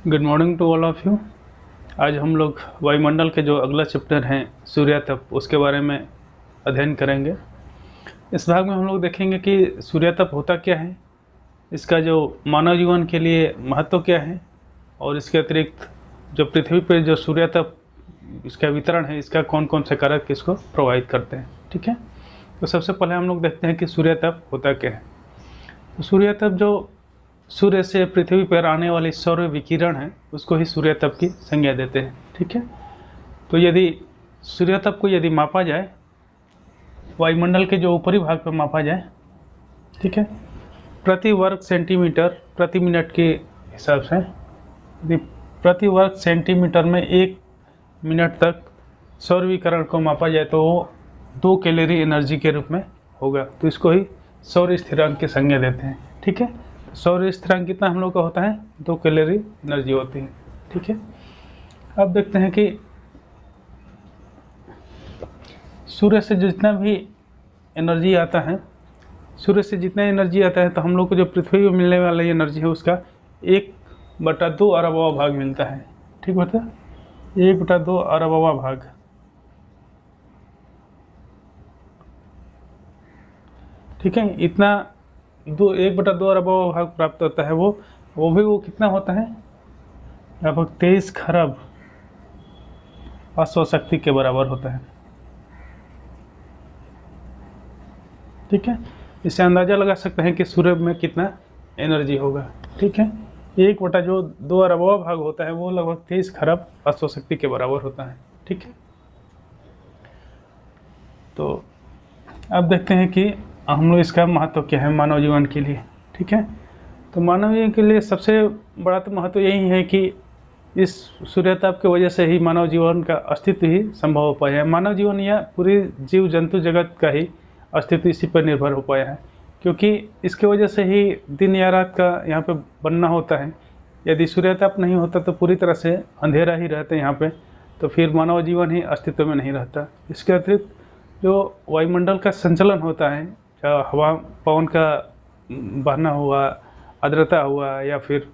Good morning to all of you. आज हम लोग वायुमंडल के जो अगला चैप्टर हैं सूर्यातप उसके बारे में अध्ययन करेंगे। इस भाग में हम लोग देखेंगे कि सूर्यातप होता क्या है, इसका जो मानव जीवन के लिए महत्व क्या है, और इसके अतिरिक्त जो पृथ्वी पर जो सूर्यातप इसका वितरण है, इसका कौन कौन से कारक इसको प्रभावित करते हैं। ठीक है, तो सबसे पहले हम लोग देखते हैं कि सूर्यातप होता क्या है। तो सूर्यातप जो सूर्य से पृथ्वी पर आने वाली सौर विकिरण है उसको ही सूर्यातप की संज्ञा देते हैं। ठीक है, तो यदि सूर्यातप को यदि मापा जाए वायुमंडल के जो ऊपरी भाग पर मापा जाए, ठीक है, प्रति वर्ग सेंटीमीटर प्रति मिनट के हिसाब से यदि प्रति वर्ग सेंटीमीटर में 1 मिनट तक सौर विकिरण को मापा जाए तो वो 2 कैलोरी एनर्जी के रूप में होगा। तो इसको ही सौर स्थिरांक की संज्ञा देते हैं। ठीक है, सौर स्थिरांक कितना हम लोग का होता है, 2 कैलोरी एनर्जी होती है। ठीक है, अब देखते हैं कि सूर्य से जितना भी एनर्जी आता है, सूर्य से जितना एनर्जी आता है तो हम लोग को जो पृथ्वी में मिलने वाला एनर्जी है उसका 1/2 अरबवा भाग मिलता है। ठीक होता है, 1/2 अरबवा भाग। ठीक है, इतना 1/2 अरबवा भाग प्राप्त होता है। वो भी कितना होता है, लगभग 23 खरब अश्व शक्ति के बराबर होता है। ठीक है, इससे अंदाजा लगा सकते हैं कि सूर्य में कितना एनर्जी होगा। ठीक है, 1/2 अरबवा भाग होता है, वो लगभग 23 खरब अश्व शक्ति के बराबर होता है। ठीक है, तो अब देखते हैं कि हम लोग इसका महत्व क्या है मानव जीवन के लिए। ठीक है, तो मानव जीवन के लिए सबसे बड़ा तो महत्व यही है कि इस सूर्यताप की वजह से ही मानव जीवन का अस्तित्व ही संभव हो पाया है। मानव जीवन या पूरी जीव जंतु जगत का ही अस्तित्व इसी पर निर्भर हो पाया है, क्योंकि इसके वजह से ही दिन या रात का यहाँ पे बनना होता है। यदि सूर्यताप नहीं होता तो पूरी तरह से अंधेरा ही रहता है यहाँ पे, तो फिर मानव जीवन ही अस्तित्व में नहीं रहता। इसके अतिरिक्त जो वायुमंडल का संचलन होता है, चाहे हवा पवन का बहना हुआ, आर्द्रता हुआ, या फिर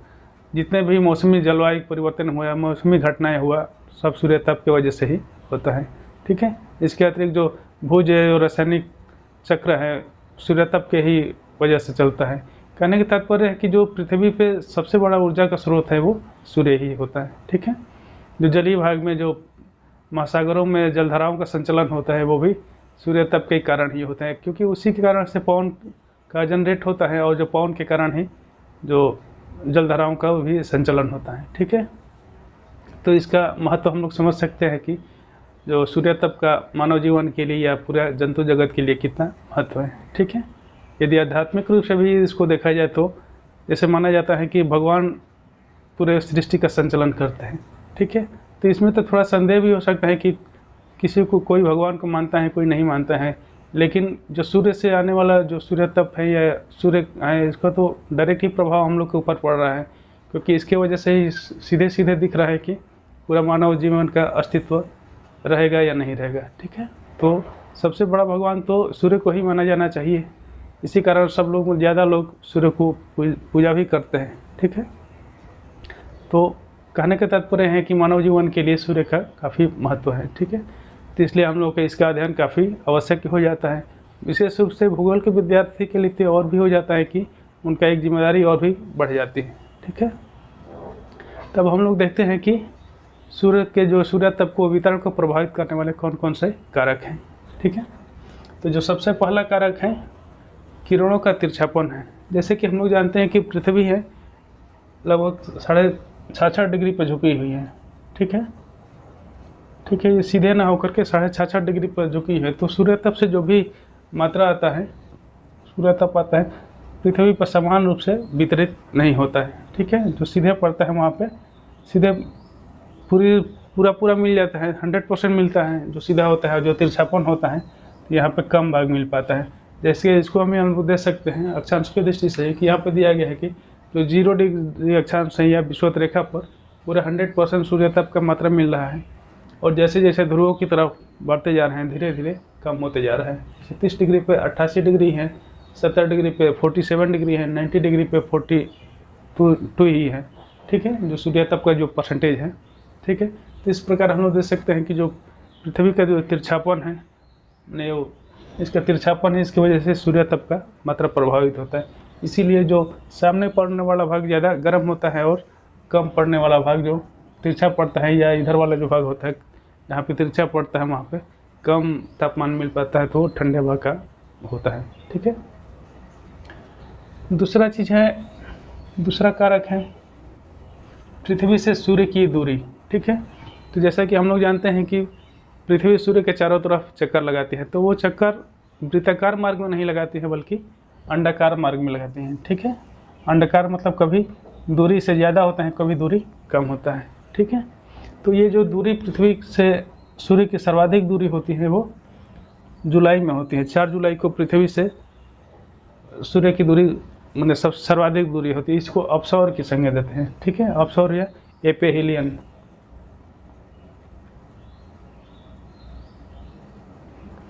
जितने भी मौसमी जलवायु परिवर्तन हुआ, मौसमी घटनाएं हुआ, सब सूर्यताप की वजह से ही होता है। ठीक है, इसके अतिरिक्त जो भूजैव रासायनिक चक्र है सूर्यताप के ही वजह से चलता है। कहने का तात्पर्य है कि जो पृथ्वी पे सबसे बड़ा ऊर्जा का स्रोत है वो सूर्य ही होता है। ठीक है, जो जलीय भाग में जो महासागरों में जलधाराओं का संचलन होता है वो भी सूर्यताप के कारण ही होता है, क्योंकि उसी के कारण से पवन का जनरेट होता है, और जो पवन के कारण ही जो जलधाराओं का भी संचलन होता है। ठीक है, तो इसका महत्व हम लोग समझ सकते हैं कि जो सूर्यताप का मानव जीवन के लिए या पूरा जंतु जगत के लिए कितना महत्व है। ठीक है, यदि आध्यात्मिक रूप से भी इसको देखा जाए तो जैसे माना जाता है कि भगवान पूरे सृष्टि का संचलन करते हैं। ठीक है, तो इसमें तो थोड़ा संदेह भी हो सकता है कि किसी को कोई भगवान को मानता है, कोई नहीं मानता है, लेकिन जो सूर्य से आने वाला जो सूर्यताप है या सूर्य है, इसका तो डायरेक्ट ही प्रभाव हम लोग के ऊपर पड़ रहा है, क्योंकि इसके वजह से ही सीधे सीधे दिख रहा है कि पूरा मानव जीवन का अस्तित्व रहेगा या नहीं रहेगा। ठीक है, तो सबसे बड़ा भगवान तो सूर्य को ही माना जाना चाहिए। इसी कारण सब लोग, ज़्यादा लोग सूर्य को पूजा भी करते हैं। ठीक है, तो कहने का तात्पर्य है कि मानव जीवन के लिए सूर्य का काफ़ी महत्व है। ठीक है, तो इसलिए हम लोग का इसका अध्ययन काफ़ी आवश्यक हो जाता है। विशेष रूप से भूगोल के विद्यार्थी के लिए और भी हो जाता है कि उनका एक जिम्मेदारी और भी बढ़ जाती है। ठीक है, तब हम लोग देखते हैं कि सूर्य के जो सूर्यताप को वितरण को प्रभावित करने वाले कौन कौन से कारक हैं। ठीक है, तो जो सबसे पहला कारक है किरणों का तिरछापन है। जैसे कि हम लोग जानते हैं कि पृथ्वी है लगभग 66.5 डिग्री पर झुकी हुई है। ठीक है, ठीक है, ये सीधे ना होकर के 66.5 डिग्री पर झुकी है, तो सूर्यताप से जो भी मात्रा आता है, सूर्यताप आता है, पृथ्वी पर समान रूप से वितरित नहीं होता है। ठीक है, जो सीधे पड़ता है वहाँ पे सीधे पूरा मिल जाता है, 100% मिलता है जो सीधा होता है। जो तिरछापन होता है तो यहाँ पे कम भाग मिल पाता है। जैसे इसको हम लोग दे सकते हैं अक्षांश की दृष्टि से कि यहाँ पे दिया गया है कि जो 0 डिग्री अक्षांश है या विषुवत रेखा पर पूरा 100% सूर्यताप का मात्रा मिल रहा है, और जैसे जैसे ध्रुवों की तरफ बढ़ते जा रहे हैं धीरे धीरे कम होते जा रहा है। 30 डिग्री पे 88 डिग्री है, 70 डिग्री पे 47 डिग्री है, 90 डिग्री पे 42 ही है। ठीक है, जो सूर्यताप का जो परसेंटेज है, ठीक है। तो इस प्रकार हम लोग देख सकते हैं कि जो पृथ्वी का जो तिरछापन है, इसका तिरछापन है, इसकी वजह से सूर्यताप का मात्रा प्रभावित होता है। इसीलिए जो सामने पड़ने वाला भाग ज़्यादा गर्म होता है और कम पड़ने वाला भाग जो तिरछा पड़ता है, या इधर वाला जो भाग होता है जहाँ पे तिरछा पड़ता है वहाँ पे कम तापमान मिल पाता है, तो ठंडे भाग का होता है, ठीक है। दूसरा चीज़ है, दूसरा कारक है पृथ्वी से सूर्य की दूरी, ठीक है। तो जैसा कि हम लोग जानते हैं कि पृथ्वी सूर्य के चारों तरफ चक्कर लगाती है, तो वो चक्कर वृत्ताकार मार्ग में नहीं लगाती है बल्कि अंडाकार मार्ग में लगाती हैं, ठीक है। अंडाकार मतलब कभी दूरी से ज़्यादा होता है, कभी दूरी कम होता है, ठीक है। तो ये जो दूरी पृथ्वी से सूर्य की सर्वाधिक दूरी होती है वो जुलाई में होती है। 4 जुलाई को पृथ्वी से सूर्य की दूरी मतलब सब सर्वाधिक दूरी होती है। इसको अपसौर की संज्ञा देते हैं, ठीक है, अपसौर या एपेहिलियन,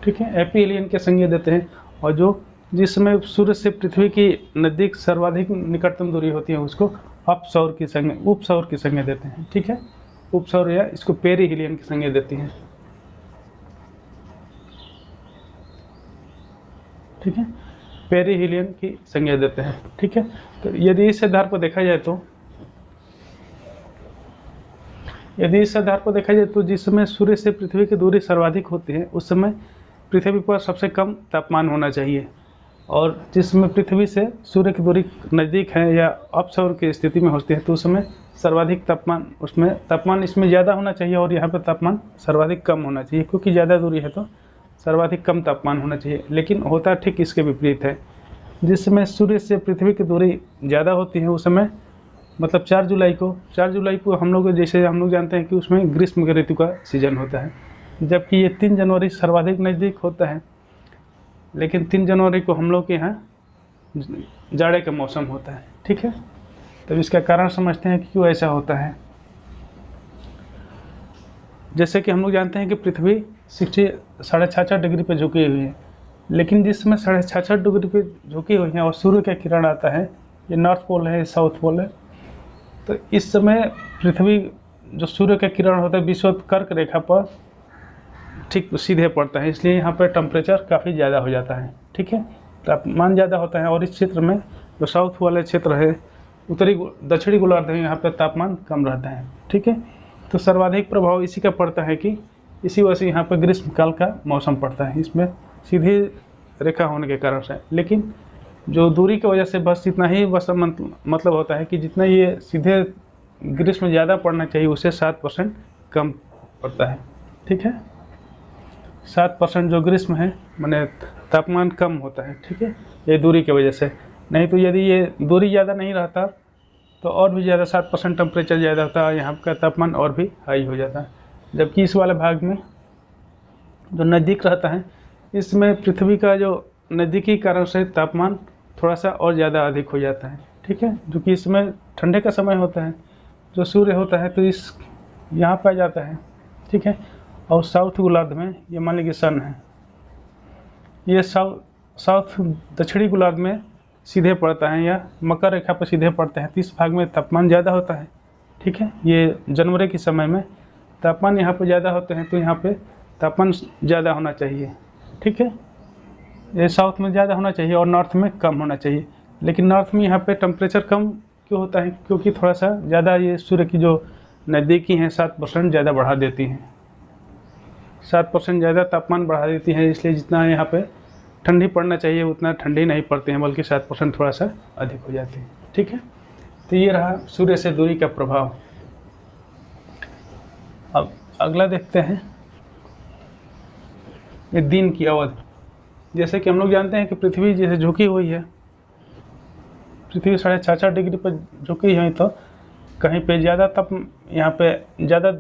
ठीक है, एपिहिलियन के संज्ञा देते हैं। और जो जिसमें सूर्य से पृथ्वी की नज़दीक सर्वाधिक निकटतम दूरी होती है उसको अपसौर की संज्ञा, उपसौर की संज्ञा देते हैं, ठीक है, उपसौर, या इसको पेरिहिलियन की संज्ञा देती हैं, ठीक है, पेरिहिलियन की संज्ञा देते हैं, ठीक है। तो यदि इस आधार पर देखा जाए तो जिस समय सूर्य से पृथ्वी की दूरी सर्वाधिक होती है उस समय पृथ्वी पर सबसे कम तापमान होना चाहिए, और जिस समय पृथ्वी से सूर्य की दूरी नज़दीक है या अपसौर की स्थिति में होती है तो उस समय सर्वाधिक तापमान, उसमें तापमान इसमें ज़्यादा होना चाहिए और यहाँ पर तापमान सर्वाधिक कम होना चाहिए, क्योंकि ज़्यादा दूरी है तो सर्वाधिक कम तापमान होना चाहिए। लेकिन होता ठीक इसके विपरीत है। जिस समय सूर्य से पृथ्वी की दूरी ज़्यादा होती है उस समय मतलब 4 जुलाई को हम लोग, जैसे हम लोग जानते हैं कि उसमें ग्रीष्म ऋतु का सीजन होता है, जबकि ये 3 जनवरी सर्वाधिक नज़दीक होता है। लेकिन 3 जनवरी को हम लोग के यहाँ जाड़े का मौसम होता है, ठीक है। तब इसका कारण समझते हैं कि क्यों ऐसा होता है। जैसे कि हम लोग जानते हैं कि पृथ्वी 66.5 डिग्री पर झुकी हुई है, लेकिन जिस समय 66.5 डिग्री पर झुकी हुई है और सूर्य का किरण आता है, ये नॉर्थ पोल है, साउथ पोल है, तो इस समय पृथ्वी जो सूर्य का किरण होता है विषुवत कर्क रेखा पर ठीक सीधे पड़ता है, इसलिए यहाँ पर टेम्परेचर काफ़ी ज़्यादा हो जाता है, ठीक है, तापमान ज़्यादा होता है। और इस क्षेत्र में जो साउथ वाले क्षेत्र है, दक्षिणी गोलार्ध है, यहाँ पर तापमान कम रहता है, ठीक है। तो सर्वाधिक प्रभाव इसी का पड़ता है कि इसी वजह से यहाँ पर ग्रीष्मकाल का मौसम पड़ता है, इसमें सीधी रेखा होने के कारण से। लेकिन जो दूरी की वजह से बस इतना ही मतलब होता है कि जितना ये सीधे ग्रीष्म ज़्यादा पड़ना चाहिए उससे 7% कम पड़ता है, ठीक है। 7% जो ग्रीष्म है माने तापमान कम होता है, ठीक है, ये दूरी की वजह से। नहीं तो यदि ये दूरी ज़्यादा नहीं रहता तो और भी ज़्यादा 7% टेम्परेचर ज़्यादा होता है, यहाँ का तापमान और भी हाई हो जाता है। जबकि इस वाले भाग में जो नज़दीक रहता है इसमें पृथ्वी का जो नज़दीकी कारण से तापमान थोड़ा सा और ज़्यादा अधिक हो जाता है, ठीक है, जो कि इसमें ठंडे का समय होता है, जो सूर्य होता है तो इस यहाँ पर आ जाता है, ठीक है। और साउथ गोलार्ध में ये मान लीजिए सन है, ये साउथ दक्षिणी गोलार्ध में सीधे पड़ता है या मकर रेखा पर सीधे पड़ते हैं, तो इस भाग में तापमान ज़्यादा होता है, ठीक है। ये जनवरी के समय में तापमान यहाँ पर ज़्यादा होते हैं, तो यहाँ पे तापमान ज़्यादा होना चाहिए, ठीक है, ये साउथ में ज़्यादा होना चाहिए और नॉर्थ में कम होना चाहिए। लेकिन नॉर्थ में यहाँ पे टेम्परेचर कम क्यों होता है, क्योंकि थोड़ा सा ज़्यादा ये सूर्य की जो नज़दीकी हैं 7% ज़्यादा बढ़ा देती हैं, 7% ज़्यादा तापमान बढ़ा देती हैं, इसलिए जितना यहाँ पे ठंडी पड़ना चाहिए उतना ठंडी नहीं पड़ती हैं, बल्कि 7% थोड़ा सा अधिक हो जाती है, ठीक है। तो ये रहा सूर्य से दूरी का प्रभाव। अब अगला देखते हैं ये दिन की अवधि। जैसे कि हम लोग जानते हैं कि पृथ्वी जैसे झुकी हुई है, पृथ्वी 66.5 डिग्री पर झुकी हुई, तो कहीं पे ज़्यादा तप यहाँ पे ज़्यादा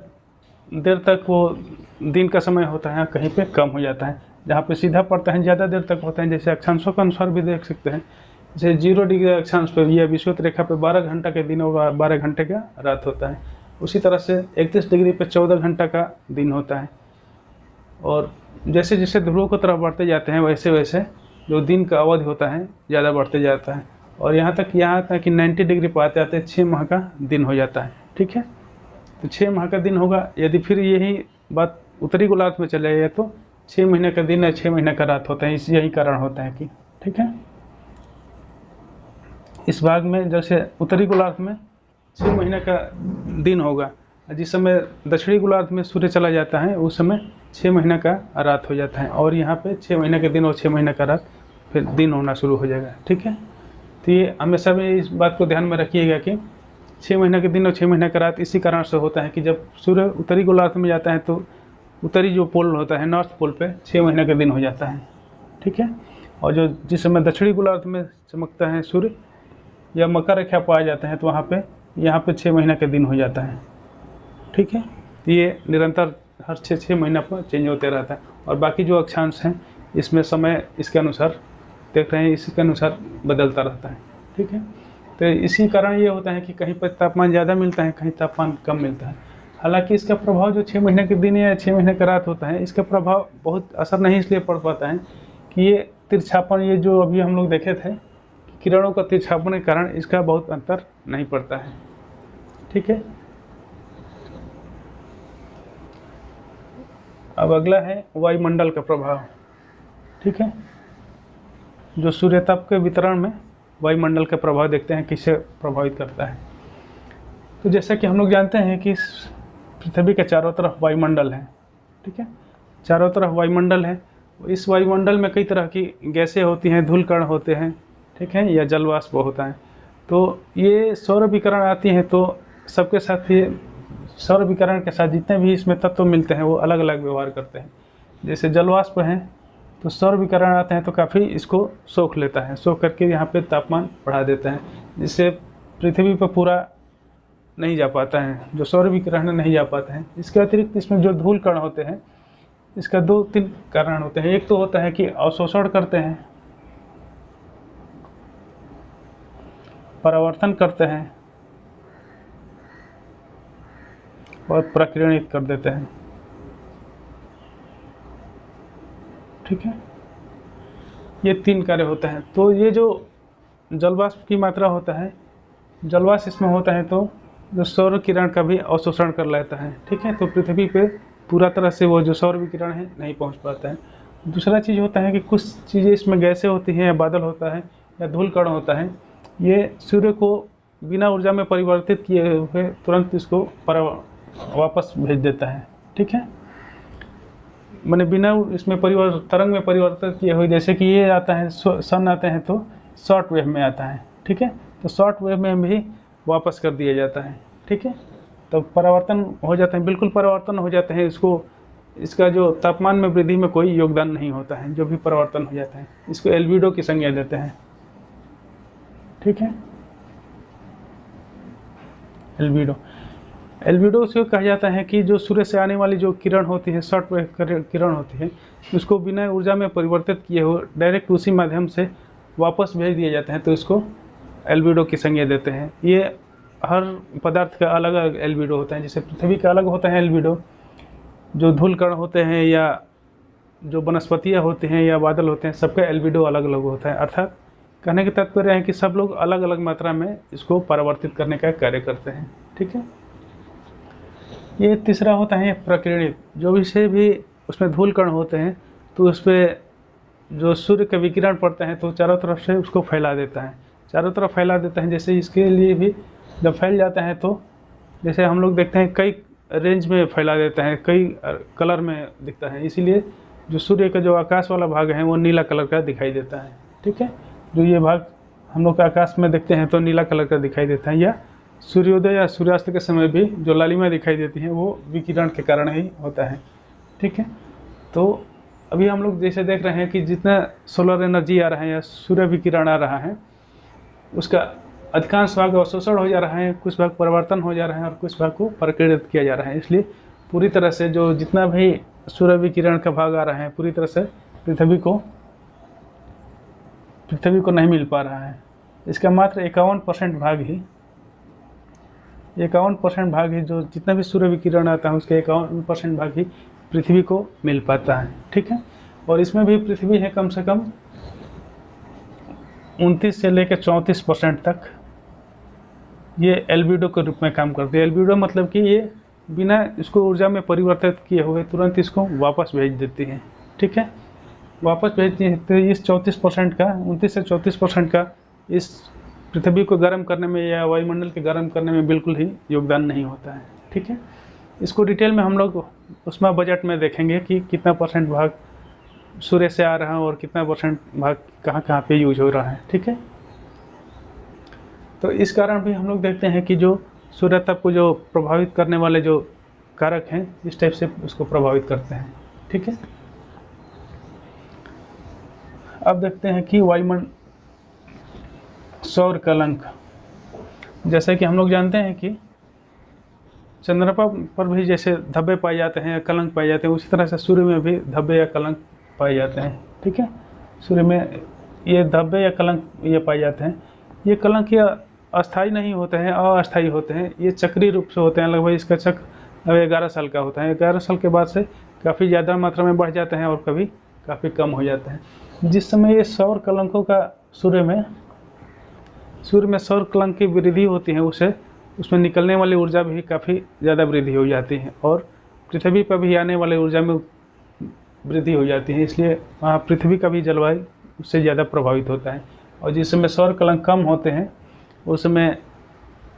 देर तक वो दिन का समय होता है, कहीं पे कम हो जाता है। जहाँ पे सीधा पड़ता है ज़्यादा देर तक होता है, जैसे अक्षांशों के अनुसार भी देख सकते हैं, जैसे 0 डिग्री अक्षांश पे यह विषुवत रेखा पे 12 घंटा के दिन और 12 घंटे का रात होता है। उसी तरह से 31 डिग्री पे 14 घंटा का दिन होता है। और जैसे जैसे ध्रुवों की तरफ बढ़ते जाते हैं वैसे वैसे जो दिन का अवधि होता है ज़्यादा बढ़ते जाता है। और यहाँ तक कि 90 डिग्री पर आते आते 6 माह का दिन हो जाता है। ठीक है, तो 6 माह का दिन होगा। यदि फिर यही बात उत्तरी गोलार्ध में चले जाए तो 6 महीने का दिन है, 6 महीने का रात होता है। इस यही कारण होता है कि ठीक है, इस भाग में जैसे उत्तरी गोलार्ध में 6 महीने का दिन होगा, जिस समय दक्षिणी गोलार्ध में सूर्य चला जाता है उस समय 6 महीने का रात हो जाता है। और यहाँ पे 6 महीने का दिन और 6 महीने का रात फिर दिन होना शुरू हो जाएगा। ठीक है, तो ये हमेशा में इस बात को ध्यान में रखिएगा कि 6 महीने के दिन और 6 महीने का रात इसी कारण से होता है कि जब सूर्य उत्तरी गोलार्ध में जाता है तो उत्तरी जो पोल होता है, नॉर्थ पोल पे 6 महीने का दिन हो जाता है। ठीक है, और जो जिस समय दक्षिणी गोलार्ध में चमकता है सूर्य या मकर रेखा पर आ जाते हैं तो यहाँ पे 6 महीने का दिन हो जाता है। ठीक है, तो ये निरंतर हर 6 महीना पर चेंज होते रहता है। और बाकी जो अक्षांश हैं इसमें समय इसके अनुसार देख रहे हैं, इसी के अनुसार बदलता रहता है। ठीक है, तो इसी कारण ये होता है कि कहीं पर तापमान ज़्यादा मिलता है, कहीं तापमान कम मिलता है। हालांकि इसका प्रभाव जो 6 महीने के दिन या 6 महीने का रात होता है, इसका प्रभाव बहुत असर नहीं इसलिए पड़ पाता है कि ये तिरछापन, ये जो अभी हम लोग देखे थे किरणों का तिरछापन के कारण इसका बहुत अंतर नहीं पड़ता है। ठीक है, अब अगला है वायुमंडल का प्रभाव। ठीक है, जो सूर्यताप के वितरण में वायुमंडल का प्रभाव देखते हैं किसे प्रभावित करता है। तो जैसा कि हम लोग जानते हैं कि पृथ्वी के चारों तरफ वायुमंडल है। ठीक है, चारों तरफ वायुमंडल है। इस वायुमंडल में कई तरह की गैसें होती हैं, धूल कण होते हैं, ठीक है, या जल वाष्प होता है। तो ये सौर विकिरण आती हैं तो सबके साथ ये सौर विकिरण के साथ जितने भी इसमें तत्व मिलते हैं वो अलग अलग व्यवहार करते हैं। जैसे जल वाष्प हैं तो सौर विकिरण आते हैं तो काफ़ी इसको सोख लेता है, सोख करके यहाँ पे तापमान बढ़ा देता है, जिससे पृथ्वी पर पूरा नहीं जा पाता है, जो सौर विकिरण नहीं जा पाता है। इसके अतिरिक्त इसमें जो धूल कण होते हैं इसका 2-3 कारण होते हैं। एक तो होता है कि अवशोषण करते हैं, परावर्तन करते हैं और प्रकीर्णित कर देते हैं। ठीक है, ये 3 कार्य होते हैं। तो ये जो जलवाष्प की मात्रा होता है, जलवाष्प इसमें होता है तो जो सौर किरण का भी अवशोषण कर लेता है। ठीक है, तो पृथ्वी पे पूरा तरह से वो जो सौर विकिरण है नहीं पहुंच पाता है। दूसरा चीज़ होता है कि कुछ चीज़ें इसमें गैसें होती हैं या बादल होता है या धूल कण होता है, ये सूर्य को बिना ऊर्जा में परिवर्तित किए हुए तुरंत इसको वापस भेज देता है। ठीक है, मैंने बिना इसमें तरंग में परिवर्तित किए हुए, जैसे कि ये आता है सन आते हैं तो शॉर्ट वेव में आता है। ठीक है, तो शॉर्ट वेव में भी वापस कर दिया जाता है। ठीक है, तो परावर्तन हो जाते हैं, बिल्कुल परावर्तन हो जाते हैं। इसका जो तापमान में वृद्धि में कोई योगदान नहीं होता है, जो भी परावर्तन हो जाता है इसको एल्बिडो की संज्ञा देते हैं। ठीक है, एल्बिडो से कहा जाता है कि जो सूर्य से आने वाली जो किरण होती है, शॉर्ट वेव किरण होती है, उसको बिना ऊर्जा में परिवर्तित किए हुए डायरेक्ट उसी माध्यम से वापस भेज दिया जाता है, तो इसको एल्बिडो की संज्ञा देते हैं। ये हर पदार्थ का अलग अलग एल्बिडो होता है। जैसे पृथ्वी का अलग होता है एल्बिडो, जो धूल कण होते हैं या जो वनस्पतियाँ होती हैं या बादल होते हैं, सबका एल्बिडो अलग अलग होता है। अर्थात कहने का तात्पर्य है कि सब लोग अलग अलग मात्रा में इसको परावर्तित करने का कार्य करते हैं। ठीक है, ये तीसरा होता है प्रकीर्णित। जो विषय भी उसमें धूल कण होते हैं तो उस पर जो सूर्य का विकिरण पड़ता है तो चारों तरफ से उसको फैला देता है, चारों तरफ फैला देता है। जैसे इसके लिए भी जब फैल जाता है तो जैसे हम लोग देखते हैं कई रेंज में फैला देता है, कई कलर में दिखता है। इसीलिए जो सूर्य का जो आकाश वाला भाग है वो नीला कलर का दिखाई देता है। ठीक है, जो ये भाग हम लोग आकाश में देखते हैं तो नीला कलर का दिखाई देता है, या सूर्योदय या सूर्यास्त के समय भी जो लालिमा दिखाई देती है वो विकिरण के कारण ही होता है। ठीक है, तो अभी हम लोग जैसे देख रहे हैं कि जितना सोलर एनर्जी आ रहा है या सूर्य विकिरण आ रहा है उसका अधिकांश भाग अवशोषण हो जा रहा है, कुछ भाग परिवर्तन हो जा रहा है और कुछ भाग को प्रकीर्णित किया जा रहा है। इसलिए पूरी तरह से जो जितना भी सूर्य विकिरण का भाग आ रहा है पूरी तरह से पृथ्वी को नहीं मिल पा रहा है। इसका मात्र 51% भाग ही जो जितना भी सूर्य विकिरण आता है उसके 51% भाग ही पृथ्वी को मिल पाता है। ठीक है, और इसमें भी पृथ्वी है कम से कम 29 से लेकर 34% तक ये एल्बिडो के रूप में काम करती है। एल्बिडो मतलब कि ये बिना इसको ऊर्जा में परिवर्तित किए हुए तुरंत इसको वापस भेज देती है। ठीक है, वापस भेजती है। तो इस 34% का, 29 से 34% का इस पृथ्वी को गर्म करने में या वायुमंडल के गर्म करने में बिल्कुल ही योगदान नहीं होता है। ठीक है, इसको डिटेल में हम लोग उसमें बजट में देखेंगे कि कितना % भाग सूर्य से आ रहा है और कितना % भाग कहाँ कहाँ पे यूज हो रहा है। ठीक है, तो इस कारण भी हम लोग देखते हैं कि जो सूर्य ताप को जो प्रभावित करने वाले जो कारक हैं इस टाइप से उसको प्रभावित करते हैं। ठीक है, अब देखते हैं कि वायुमंडल सौर कलंक। जैसे कि हम लोग जानते हैं कि चंद्रमा पर भी जैसे धब्बे पाए जाते हैं या कलंक पाए जाते हैं, उसी तरह से सूर्य में भी धब्बे या कलंक पाए जाते हैं। ठीक है, सूर्य में ये धब्बे या कलंक ये पाए जाते हैं। ये कलंक या अस्थायी नहीं होते हैं, अस्थायी होते हैं। ये चक्रीय रूप से होते हैं। लगभग इसका चक्र 11 साल का होता है। 11 साल के बाद से काफ़ी ज़्यादा मात्रा में बढ़ जाते हैं और कभी काफ़ी कम हो जाते हैं। जिस समय ये सौर कलंकों का सूर्य में सौर कलंक की वृद्धि होती है, उसमें निकलने वाली ऊर्जा भी काफ़ी ज़्यादा वृद्धि हो जाती है और पृथ्वी पर भी आने वाली ऊर्जा में वृद्धि हो जाती है। इसलिए वहाँ पृथ्वी का भी जलवायु उससे ज़्यादा प्रभावित होता है। और जिस समय सौर कलंक कम होते हैं उस समय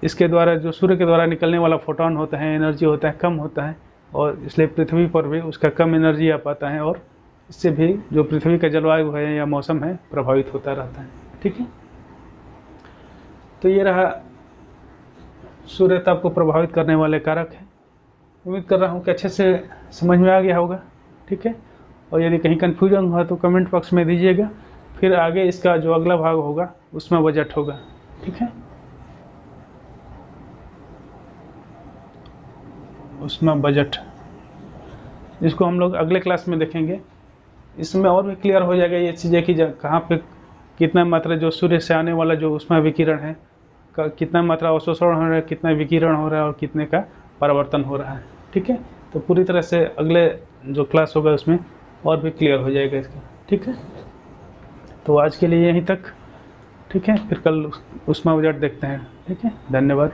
इसके द्वारा जो सूर्य के द्वारा निकलने वाला फोटोन होता है, एनर्जी होता है, कम होता है और इसलिए पृथ्वी पर भी उसका कम एनर्जी आ पाता है और इससे भी जो पृथ्वी का जलवायु है या मौसम है प्रभावित होता रहता है। ठीक है, तो ये रहा सूर्य ताप को प्रभावित करने वाले कारक है। उम्मीद कर रहा हूँ कि अच्छे से समझ में आ गया होगा। ठीक है, और यदि कहीं कन्फ्यूजन हुआ तो कमेंट बॉक्स में दीजिएगा, फिर आगे इसका जो अगला भाग होगा उसमें बजट होगा। ठीक है, उसमें बजट, इसको हम लोग अगले क्लास में देखेंगे। इसमें और भी क्लियर हो जाएगा ये चीज़ें कि कहाँ पे कितना मात्रा जो सूर्य से आने वाला जो उसमें विकिरण है, कितना मात्रा अवशोषण हो रहा है, कितना विकिरण हो रहा है और कितने का परावर्तन हो रहा है। ठीक है, तो पूरी तरह से अगले जो क्लास होगा उसमें और भी क्लियर हो जाएगा इसका। ठीक है, तो आज के लिए यहीं तक। ठीक है, फिर कल उसमें बजट देखते हैं। ठीक है, धन्यवाद।